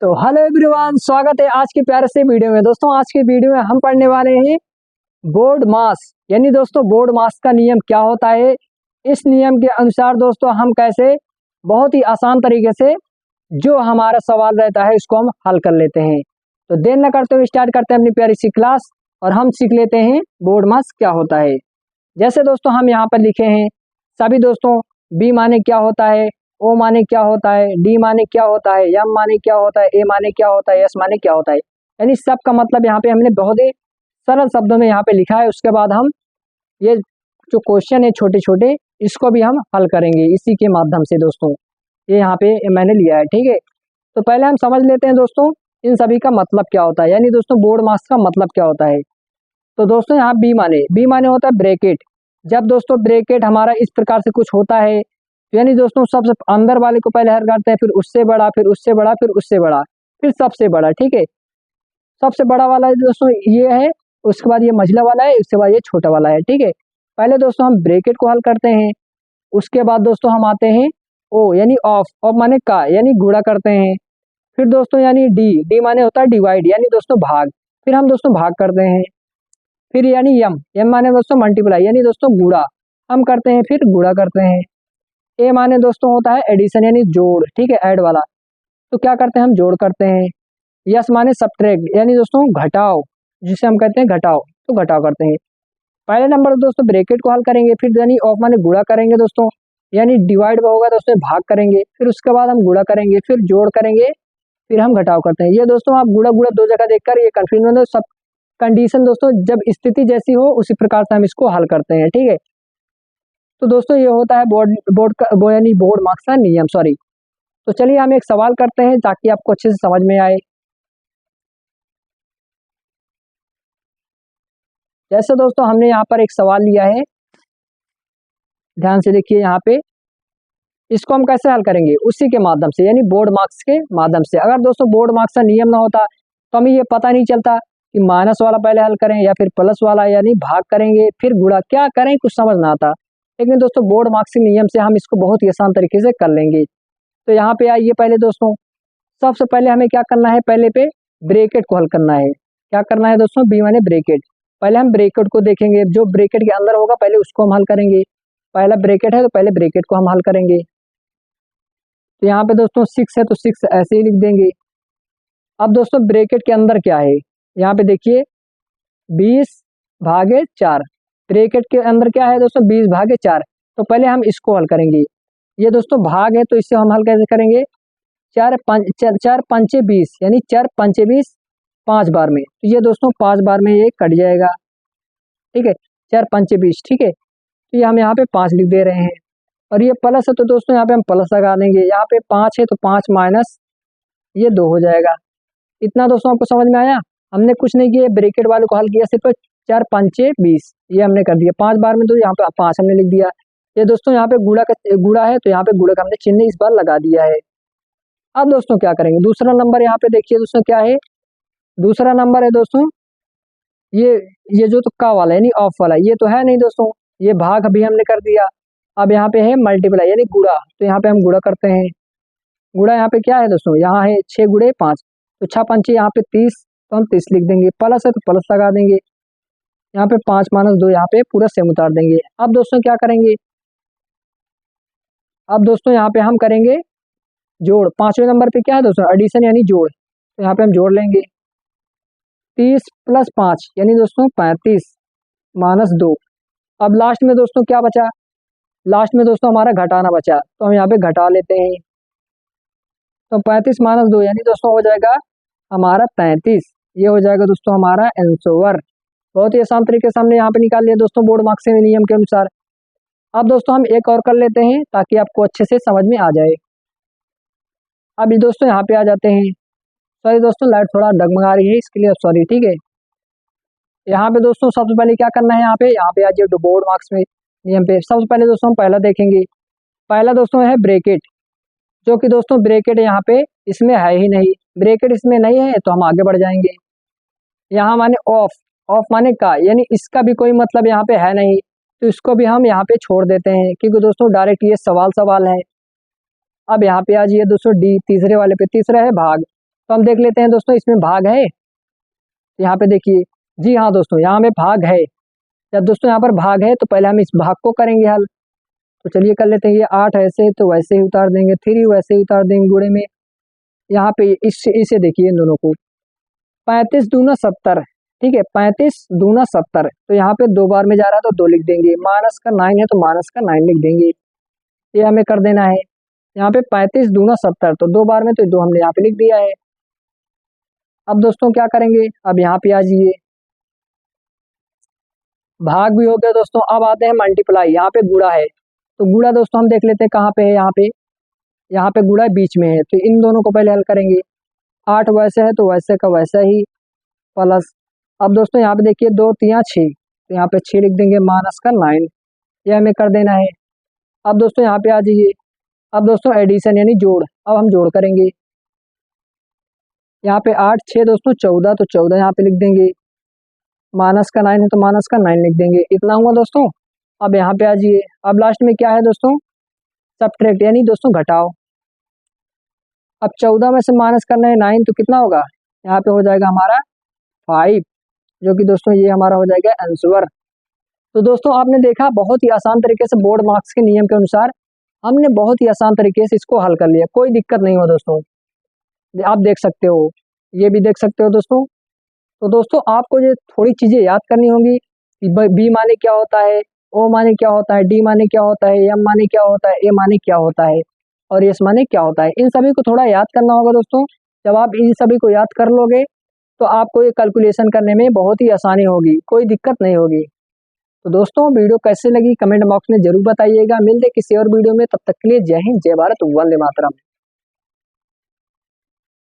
तो hello everyone, स्वागत है आज के प्यारे से वीडियो में। दोस्तों आज के वीडियो में हम पढ़ने वाले हैं बोर्ड मास, यानी दोस्तों बोर्ड मास का नियम क्या होता है। इस नियम के अनुसार दोस्तों हम कैसे बहुत ही आसान तरीके से जो हमारा सवाल रहता है इसको हम हल कर लेते हैं। तो देर न करते हुए स्टार्ट करते हैं अपनी प्यारी सी क्लास और हम सीख लेते हैं बोर्ड मास क्या होता है। जैसे दोस्तों हम यहाँ पर लिखे हैं सभी दोस्तों, बी माने क्या होता है, ओ माने क्या होता है, डी माने क्या होता है, एम माने क्या होता है, ए माने क्या होता है, एस माने क्या होता है। यानी सब का मतलब यहाँ पे हमने बहुत ही सरल शब्दों में यहाँ पे लिखा है। उसके बाद हम ये जो क्वेश्चन है छोटे छोटे इसको भी हम हल करेंगे इसी के माध्यम से। दोस्तों ये यहाँ पे मैंने लिया है, ठीक है। तो पहले हम समझ लेते हैं दोस्तों इन सभी का मतलब क्या होता है, यानी दोस्तों बोर्ड मास का मतलब क्या होता है। तो दोस्तों यहाँ बी माने होता है ब्रैकेट। जब दोस्तों ब्रैकेट हमारा इस प्रकार से कुछ होता है यानी दोस्तों सबसे अंदर वाले को पहले हल करते हैं, फिर उससे बड़ा, फिर उससे बड़ा, फिर उससे बड़ा, फिर सबसे बड़ा, ठीक है। सबसे बड़ा वाला दोस्तों ये है, उसके बाद ये मझला वाला है, उसके बाद ये छोटा वाला है, ठीक है। पहले दोस्तों हम ब्रैकेट को हल करते हैं, उसके बाद दोस्तों हम आते हैं ओ यानी ऑफ माने का यानी गुणा करते हैं। फिर दोस्तों यानी डी माने होता है डिवाइड यानी दोस्तों भाग, फिर हम दोस्तों भाग करते हैं। फिर यानी एम माने दोस्तों मल्टीप्लाई यानी दोस्तों गुणा हम करते हैं, फिर गुणा करते हैं। ए माने दोस्तों होता है एडिशन यानी जोड़, ठीक है, ऐड वाला, तो क्या करते हैं हम जोड़ करते हैं। यस माने सब्ट्रैक्ट यानी दोस्तों घटाओ, जिसे हम कहते हैं घटाओ, तो घटाओ करते हैं। पहले नंबर दोस्तों ब्रैकेट को हल करेंगे, फिर यानी ऑफ माने गुणा करेंगे दोस्तों, यानी डिवाइड होगा दोस्तों भाग करेंगे, फिर उसके बाद हम गुणा करेंगे, फिर जोड़ करेंगे, फिर हम घटाव करते हैं। ये दोस्तों आप गुणा गुणा दो जगह देखकर ये कंफ्यूजन हो, सब कंडीशन दोस्तों जब स्थिति जैसी हो उसी प्रकार से हम इसको हल करते हैं, ठीक है। तो दोस्तों ये होता है बोर्ड मार्क्स का नियम, सॉरी। तो चलिए हम एक सवाल करते हैं ताकि आपको अच्छे से समझ में आए। जैसे दोस्तों हमने यहाँ पर एक सवाल लिया है, ध्यान से देखिए यहाँ पे, इसको हम कैसे हल करेंगे उसी के माध्यम से यानी बोर्ड मार्क्स के माध्यम से। अगर दोस्तों बोर्ड मार्क्स का नियम ना होता तो हमें ये पता नहीं चलता कि माइनस वाला पहले हल करें या फिर प्लस वाला, यानी भाग करेंगे फिर गुणा क्या करें कुछ समझ ना आता। लेकिन दोस्तों बोर्ड मार्क्स के नियम से हम इसको बहुत ही आसान तरीके से कर लेंगे। तो यहाँ पे आइए, पहले दोस्तों सबसे पहले हमें क्या करना है, पहले पे ब्रैकेट को हल करना है। क्या करना है दोस्तों, बी माने ब्रैकेट। पहले हम ब्रैकेट को देखेंगे, जो ब्रैकेट के अंदर होगा पहले उसको हम हल करेंगे। पहला ब्रैकेट है तो पहले ब्रैकेट को हम हल करेंगे। तो यहाँ पे दोस्तों 6 है तो 6 ऐसे ही लिख देंगे। अब दोस्तों ब्रैकेट के अंदर क्या है, यहाँ पे देखिए 20/4। ब्रैकेट के अंदर क्या है दोस्तों 20/4। तो पहले हम इसको हल करेंगे। ये दोस्तों भाग है तो इससे हम हल कैसे करेंगे, 4×5 = 20 यानी 4×5 = 20 5 बार में। तो ये दोस्तों 5 बार में ये कट जाएगा, ठीक है, 4×5 = 20, ठीक है। तो ये हम यहाँ पे 5 लिख दे रहे हैं और ये प्लस है तो दोस्तों यहाँ पे हम प्लस लगा देंगे। यहाँ पे 5 है तो 5 माइनस ये 2 हो जाएगा। इतना दोस्तों आपको समझ में आया। हमने कुछ नहीं किया, ब्रैकेट वाले को हल किया, सिर्फ 4×5 = 20 ये हमने कर दिया। 5 बार में तो यहाँ पे 5 हमने लिख दिया। ये दोस्तों यहाँ पे गुणा है तो यहाँ पे गुणा का हमने चिन्ह इस बार लगा दिया है। अब दोस्तों क्या करेंगे, दूसरा नंबर यहाँ पे देखिए दोस्तों क्या है, दूसरा नंबर है दोस्तों ये जो तुक्का वाला यानी ऑफ वाला, ये तो है नहीं दोस्तों, ये भाग अभी हमने कर दिया। अब यहाँ पे है मल्टीप्लाई यानी गुणा, तो यहाँ पे हम गुणा करते हैं। गुणा यहाँ पे क्या है दोस्तों, यहाँ है 6×5 तो 6×5 यहाँ पे 30, तो हम 30 लिख देंगे। प्लस है तो प्लस लगा देंगे। यहाँ पे 5 - 2 यहाँ पे पूरा सेम उतार देंगे। अब दोस्तों क्या करेंगे, अब दोस्तों यहाँ पे हम करेंगे जोड़। 5वें नंबर पे क्या है दोस्तों, एडिशन यानी जोड़, तो यहाँ पे हम जोड़ लेंगे। 30 + 5 यानी दोस्तों 35 - 2। अब लास्ट में दोस्तों क्या बचा, लास्ट में दोस्तों हमारा घटाना बचा, तो हम यहाँ पे घटा लेते हैं। तो 35 - 2 यानी दोस्तों हो जाएगा हमारा 33। ये हो जाएगा दोस्तों हमारा आंसर। बहुत ही आसान तरीके से हमने यहाँ पे निकाल लिया दोस्तों बोर्ड मार्क्स के नियम के अनुसार। अब दोस्तों हम एक और कर लेते हैं ताकि आपको अच्छे से समझ में आ जाए। अब दोस्तों यहाँ पे आ जाते हैं, सॉरी दोस्तों लाइट थोड़ा डगमगा रही है इसके लिए सॉरी, ठीक है। यहाँ पे दोस्तों सबसे पहले क्या करना है, यहाँ पे आ जाइए बोर्ड मार्क्स में नियम पे। सबसे पहले दोस्तों हम पहला देखेंगे। पहला दोस्तों है ब्रैकेट, जो कि दोस्तों ब्रैकेट यहाँ पे इसमें है ही नहीं, ब्रैकेट इसमें नहीं है तो हम आगे बढ़ जाएंगे। यहाँ माने ऑफ माने का, यानी इसका भी कोई मतलब यहाँ पे है नहीं, तो इसको भी हम यहाँ पे छोड़ देते हैं क्योंकि दोस्तों डायरेक्ट ये सवाल है। अब यहाँ पे आ जाइए दोस्तों डी, तीसरे वाले पे, तीसरा है भाग। तो हम देख लेते हैं दोस्तों इसमें भाग है, यहाँ पे देखिए। जी हाँ दोस्तों, यहाँ में भाग है। जब दोस्तों यहाँ पर भाग है तो पहले हम इस भाग को करेंगे हल। तो चलिए कर लेते हैं। ये 8 ऐसे तो वैसे ही उतार देंगे, 3 वैसे ही उतार देंगे गुणे में। यहाँ पे इसे देखिए इन दोनों को, 35 दूना 70, ठीक है, 35 दूना 70। तो यहाँ पे 2 बार में जा रहा है तो 2 लिख देंगे, माइनस का 9 है तो माइनस का 9 लिख देंगे। ये हमें कर देना है। यहाँ पे 35 दूना 70, तो 2 बार में तो 2 हमने यहाँ पे लिख दिया है। अब दोस्तों क्या करेंगे, अब यहाँ पे आ जाइए, भाग भी हो गया दोस्तों। अब आते हैं मल्टीप्लाई, यहाँ पे गुणा है। तो गुणा दोस्तों हम देख लेते हैं कहाँ पे है, यहाँ पे गुणा बीच में है, तो इन दोनों को पहले हल करेंगे। 8 वैसे है तो वैसे का वैसा ही प्लस। अब दोस्तों यहाँ पे देखिए 2 3 6, तो यहाँ पे 6 लिख देंगे, माइनस का 9, ये हमें कर देना है। अब दोस्तों यहाँ पे आ जाइए, अब दोस्तों एडिशन यानी जोड़, अब हम जोड़ करेंगे। यहाँ पे 8 6 दोस्तों 14, तो 14 यहाँ पे लिख देंगे, माइनस का 9 है तो माइनस का 9 लिख देंगे। इतना हुआ दोस्तों। अब यहाँ पे आ जाइए, अब लास्ट में क्या है दोस्तों, सब्ट्रैक्ट यानी दोस्तों घटाओ। अब 14 में से माइनस करना है 9, तो कितना होगा, यहाँ पे हो जाएगा हमारा 5, जो कि दोस्तों ये हमारा हो जाएगा आंसर। तो दोस्तों आपने देखा बहुत ही आसान तरीके से बोर्ड मार्क्स के नियम के अनुसार हमने बहुत ही आसान तरीके से इसको हल कर लिया, कोई दिक्कत नहीं हो दोस्तों। आप देख सकते हो, ये भी देख सकते हो दोस्तों। तो दोस्तों आपको ये थोड़ी चीज़ें याद करनी होंगी कि बी माने क्या होता है, ओ माने क्या होता है, डी माने क्या होता है, एम माने क्या होता है, ए माने क्या होता है और एस माने क्या होता है। इन सभी को थोड़ा याद करना होगा दोस्तों। जब आप इन सभी को याद कर लोगे तो आपको ये कैलकुलेशन करने में बहुत ही आसानी होगी, कोई दिक्कत नहीं होगी। तो दोस्तों वीडियो कैसे लगी कमेंट बॉक्स में जरूर बताइएगा। मिलते किसी और वीडियो में, तब तक के लिए जय हिंद, जय भारत, वंदे मातरम।